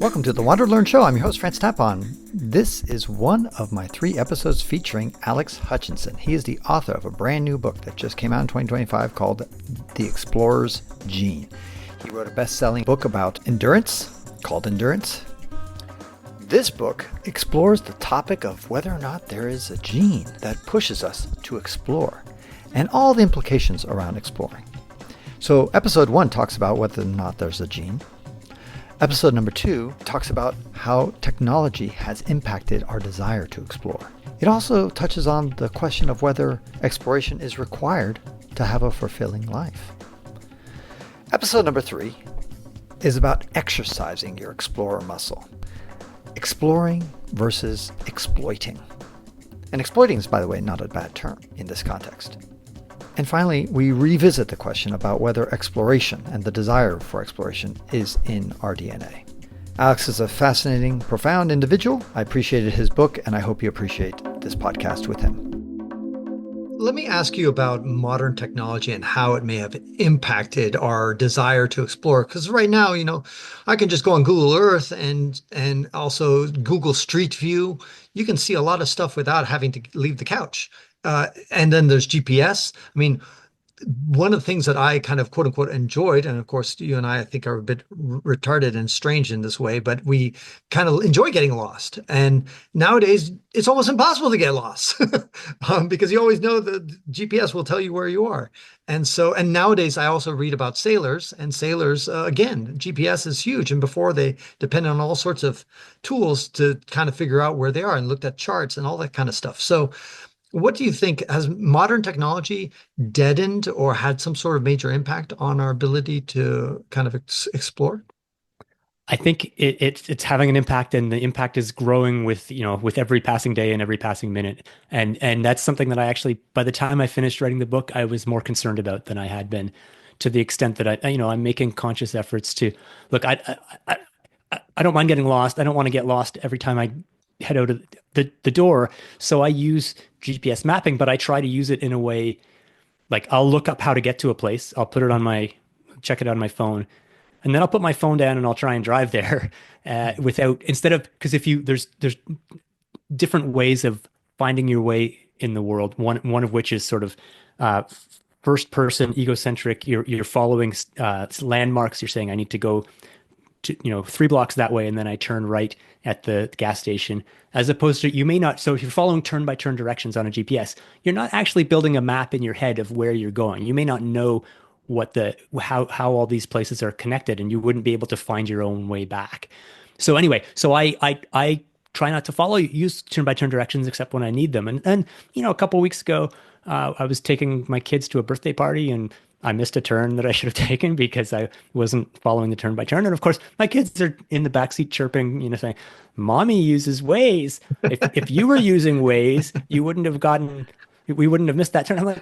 Welcome to the WanderLearn Show. I'm your host, Tapon. This is one of my 3 episodes featuring Alex Hutchinson. He is the author of a brand new book that just came out in 2025 called The Explorer's Gene. He wrote a best-selling book about endurance called Endurance. This book explores the topic of whether or not there is a gene that pushes us to explore and all the implications around exploring. So episode 1 talks about whether or not there's a gene. Episode number 2 talks about how technology has impacted our desire to explore. It also touches on the question of whether exploration is required to have a fulfilling life. Episode number 3 is about exercising your explorer muscle. Exploring versus exploiting. And exploiting is, by the way, not a bad term in this context. And finally, we revisit the question about whether exploration and the desire for exploration is in our DNA. Alex is a fascinating, profound individual. I appreciated his book, and I hope you appreciate this podcast with him. Let me ask you about modern technology and how it may have impacted our desire to explore. Because right now, I can just go on Google Earth and also Google Street View. You can see a lot of stuff without having to leave the couch. And then there's GPS. I mean, one of the things that I kind of quote unquote enjoyed, and of course you and I think are a bit retarded and strange in this way, but we kind of enjoy getting lost. And nowadays it's almost impossible to get lost because you always know the GPS will tell you where you are. And nowadays I also read about sailors, and sailors, again, GPS is huge. And before, they depended on all sorts of tools to kind of figure out where they are and looked at charts and all that kind of stuff. So what do you think? Has modern technology deadened or had some sort of major impact on our ability to kind of explore? I think it's having an impact, and the impact is growing with every passing day and every passing minute. And that's something that I actually, by the time I finished writing the book, I was more concerned about than I had been, to the extent that I'm making conscious efforts to look. I don't mind getting lost. I don't want to get lost every time I head out of the door. So I use GPS mapping, but I try to use it in a way, like I'll look up how to get to a place. I'll put it check it on my phone, and then I'll put my phone down and I'll try and drive there because there's different ways of finding your way in the world. One of which is sort of first person, egocentric. You're following landmarks. You're saying I need to go to 3 blocks that way, and then I turn right at the gas station, as opposed to you may not. So if you're following turn by turn directions on a GPS, you're not actually building a map in your head of where you're going. You may not know how all these places are connected, and you wouldn't be able to find your own way back. So anyway, I try not to use turn by turn directions except when I need them. And a couple of weeks ago, I was taking my kids to a birthday party, and I missed a turn that I should have taken because I wasn't following the turn by turn. And of course, my kids are in the backseat chirping, saying, "Mommy uses Waze. If you were using Waze, we wouldn't have missed that turn." I'm like,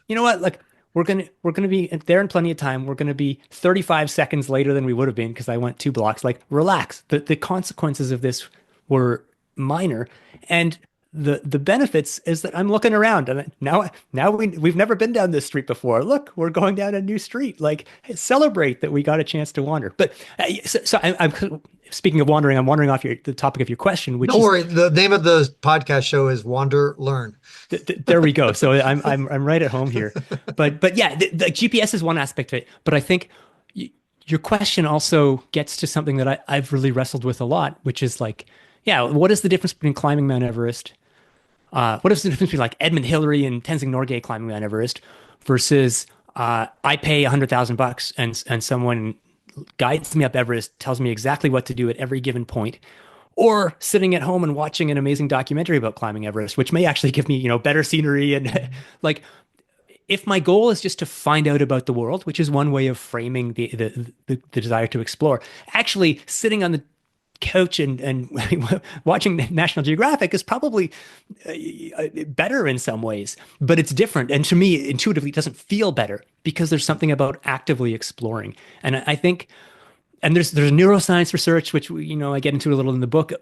you know what? Like, we're gonna be there in plenty of time. We're gonna be 35 seconds later than we would have been because I went 2 blocks. Like, relax. The consequences of this were minor, and the benefits is that I'm looking around, and now we've never been down this street before. Look, we're going down a new street. Like, celebrate that we got a chance to wander. But so I'm speaking of wandering, I'm wandering off the topic of your question. Which Don't worry, the name of the podcast show is WanderLearn. There we go. So I'm right at home here. But yeah, the GPS is one aspect of it. But I think your question also gets to something that I've really wrestled with a lot, which is like, yeah, what is the difference between climbing Mount Everest? What is the difference between like Edmund Hillary and Tenzing Norgay climbing Mount Everest versus I pay $100,000 and someone guides me up Everest, tells me exactly what to do at every given point, or sitting at home and watching an amazing documentary about climbing Everest, which may actually give me better scenery and like. If my goal is just to find out about the world, which is one way of framing the desire to explore, actually sitting on the couch and watching National Geographic is probably better in some ways, but it's different. And to me, intuitively, it doesn't feel better because there's something about actively exploring. And I think, and there's neuroscience research, which I get into a little in the book,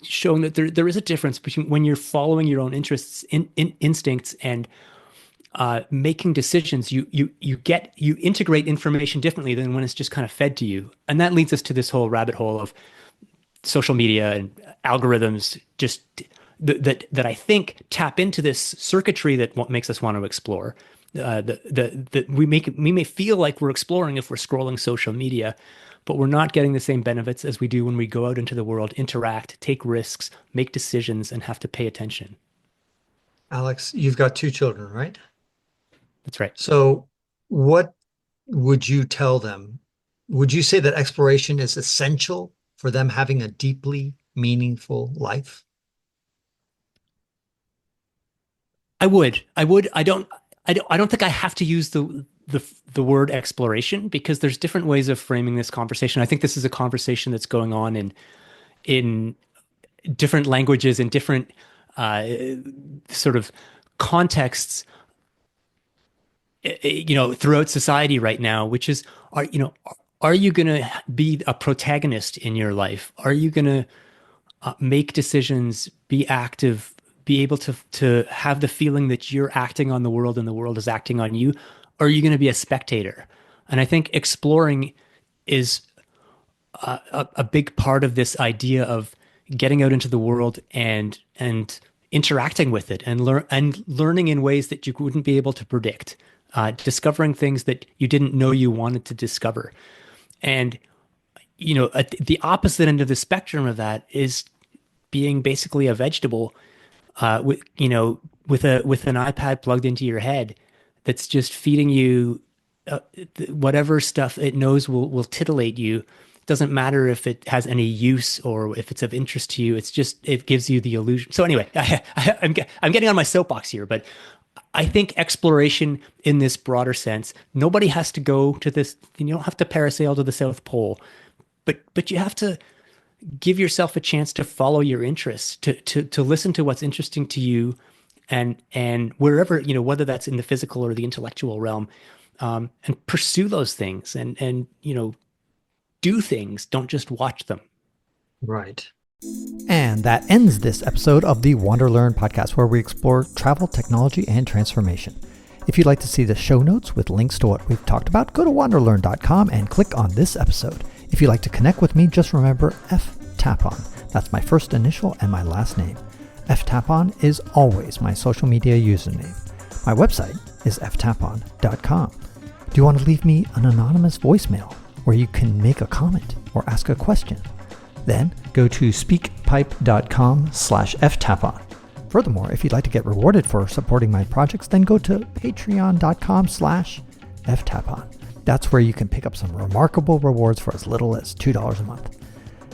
showing that there is a difference between when you're following your own interests, instincts, and making decisions, you integrate information differently than when it's just kind of fed to you. And that leads us to this whole rabbit hole of social media and algorithms, just that I think tap into this circuitry that what makes us want to explore. We may feel like we're exploring if we're scrolling social media, but we're not getting the same benefits as we do when we go out into the world, interact, take risks, make decisions, and have to pay attention. Alex, you've got 2 children, right? That's right. So what would you tell them? Would you say that exploration is essential for them having a deeply meaningful life? I would. I don't think I have to use the word exploration, because there's different ways of framing this conversation. I think this is a conversation that's going on in different languages and different sort of contexts, throughout society right now, which is, are you going to be a protagonist in your life? Are you going to make decisions, be active, be able to have the feeling that you're acting on the world and the world is acting on you? Or are you going to be a spectator? And I think exploring is a big part of this idea of getting out into the world and interacting with it and learning in ways that you wouldn't be able to predict, discovering things that you didn't know you wanted to discover. And, at the opposite end of the spectrum of that is being basically a vegetable, with an iPad plugged into your head that's just feeding you whatever stuff it knows will titillate you. Doesn't matter if it has any use or if it's of interest to you. It gives you the illusion. So anyway, I'm getting on my soapbox here, but I think exploration in this broader sense, nobody has to go to this. You don't have to parasail to the South Pole, but you have to give yourself a chance to follow your interests, to listen to what's interesting to you, and wherever, whether that's in the physical or the intellectual realm, and pursue those things and do things. Don't just watch them. Right. And that ends this episode of the WanderLearn podcast, where we explore travel, technology, and transformation. If you'd like to see the show notes with links to what we've talked about, go to wanderlearn.com and click on this episode. If you'd like to connect with me, just remember Tapon. That's my first initial and my last name. Tapon is always my social media username. My website is ftapon.com. Do you want to leave me an anonymous voicemail where you can make a comment or ask a question? Then go to speakpipe.com/ftapon. Furthermore, if you'd like to get rewarded for supporting my projects, then go to patreon.com/ftapon. That's where you can pick up some remarkable rewards for as little as $2 a month.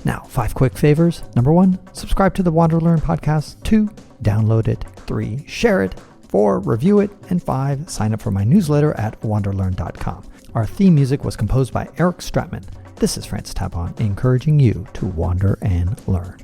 Now, 5 quick favors. Number 1, subscribe to the WanderLearn podcast. 2, download it. 3, share it. 4, review it. And 5, sign up for my newsletter at wanderlearn.com. Our theme music was composed by Eric Stratman. This is Francis Tapon, encouraging you to wander and learn.